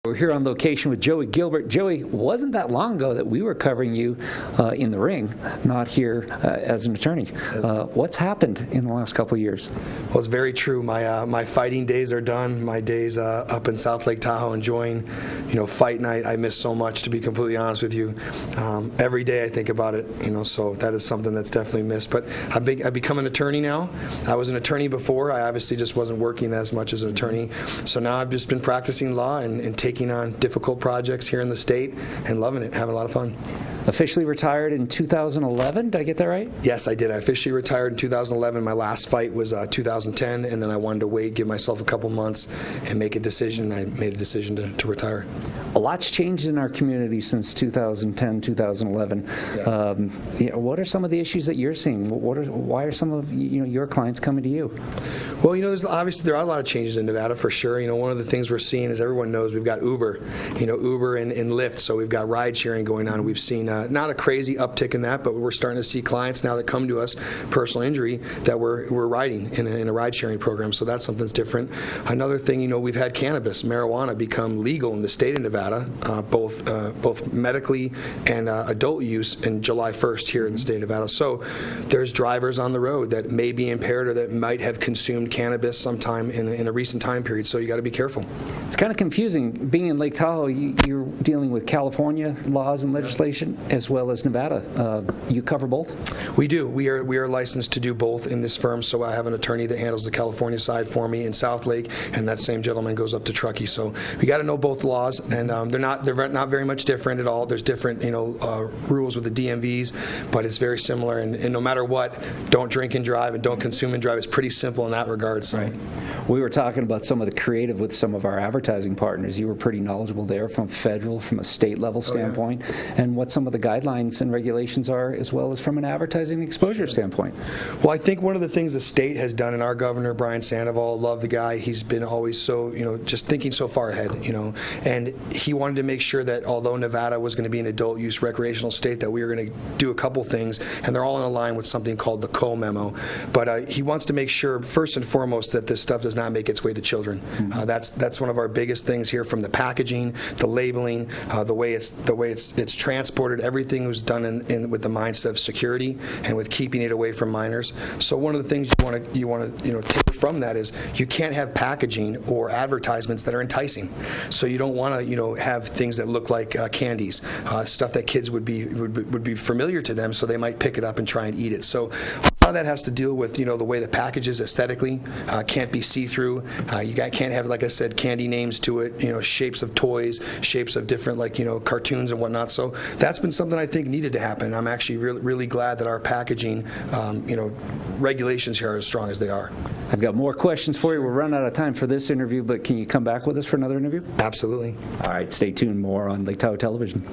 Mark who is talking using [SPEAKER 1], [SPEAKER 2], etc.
[SPEAKER 1] We're here on location with Joey Gilbert. Joey, wasn't that long ago that we were covering you in the ring, not here as an attorney. What's happened in the last couple of years?
[SPEAKER 2] Well, it's very true. My fighting days are done. My days up in South Lake Tahoe enjoying, fight night. I miss so much, to be completely honest with you. Every day I think about it, so that is something that's definitely missed. But I've become an attorney now. I was an attorney before. I obviously just wasn't working as much as an attorney. So now I've just been practicing law and taking on difficult projects here in the state and loving it, having a lot of fun.
[SPEAKER 1] Officially retired in 2011, did I get that right?
[SPEAKER 2] Yes, I did. I officially retired in 2011. My last fight was 2010, and then I wanted to wait, give myself a couple months, and make a decision. I made a decision to retire.
[SPEAKER 1] A lot's changed in our community since 2010, 2011. Yeah. What are some of the issues that you're seeing? Why are some of your clients coming to you?
[SPEAKER 2] Well, obviously there are a lot of changes in Nevada for sure. One of the things we're seeing, as everyone knows, we've got Uber, Uber and Lyft. So we've got ride sharing going on. We've seen not a crazy uptick in that, but we're starting to see clients now that come to us, personal injury, that we're riding in a ride sharing program. So that's something that's different. Another thing, we've had cannabis, marijuana become legal in the state of Nevada, both medically and adult use in July 1st here in the state of Nevada. So there's drivers on the road that may be impaired or that might have consumed cannabis sometime in a recent time period. So you got to be careful.
[SPEAKER 1] It's kind of confusing. Being in Lake Tahoe, you're dealing with California laws and legislation as well as Nevada. You cover both?
[SPEAKER 2] We do. We are licensed to do both in this firm. So I have an attorney that handles the California side for me in South Lake, and that same gentleman goes up to Truckee. So we got to know both laws, and they're not very much different at all. There's different rules with the DMVs, but it's very similar. And no matter what, don't drink and drive and don't consume and drive. It's pretty simple in that regard. So.
[SPEAKER 1] Right. We were talking about some of the creative with some of our advertising partners. You were pretty knowledgeable there from a state level standpoint, and what some of the guidelines and regulations are, as well as from an advertising exposure standpoint.
[SPEAKER 2] Well, I think one of the things the state has done, and our governor, Brian Sandoval, love the guy. He's been always so, just thinking so far ahead, and he wanted to make sure that although Nevada was going to be an adult use recreational state, that we were going to do a couple things, and they're all in line with something called the Cole memo. But he wants to make sure, first and foremost, that this stuff does not make its way to children. That's one of our biggest things here, from the packaging, the labeling, the way it's transported. Everything was done with the mindset of security and with keeping it away from minors. So one of the things you want to take from that is you can't have packaging or advertisements that are enticing. So you don't want to have things that look like candies, stuff that kids would be familiar to them, so they might pick it up and try and eat it. So a lot of that has to deal with the way the package is aesthetically, can't be see-through. You can't have, like I said, candy names to it, shapes of toys, shapes of different cartoons and whatnot. So that's been something I think needed to happen. I'm actually really glad that our packaging regulations here are as strong as they are.
[SPEAKER 1] I've got more questions for you. We're running out of time for this interview, but can you come back with us for another interview?
[SPEAKER 2] Absolutely.
[SPEAKER 1] All right, stay tuned. More on Lake Tahoe Television.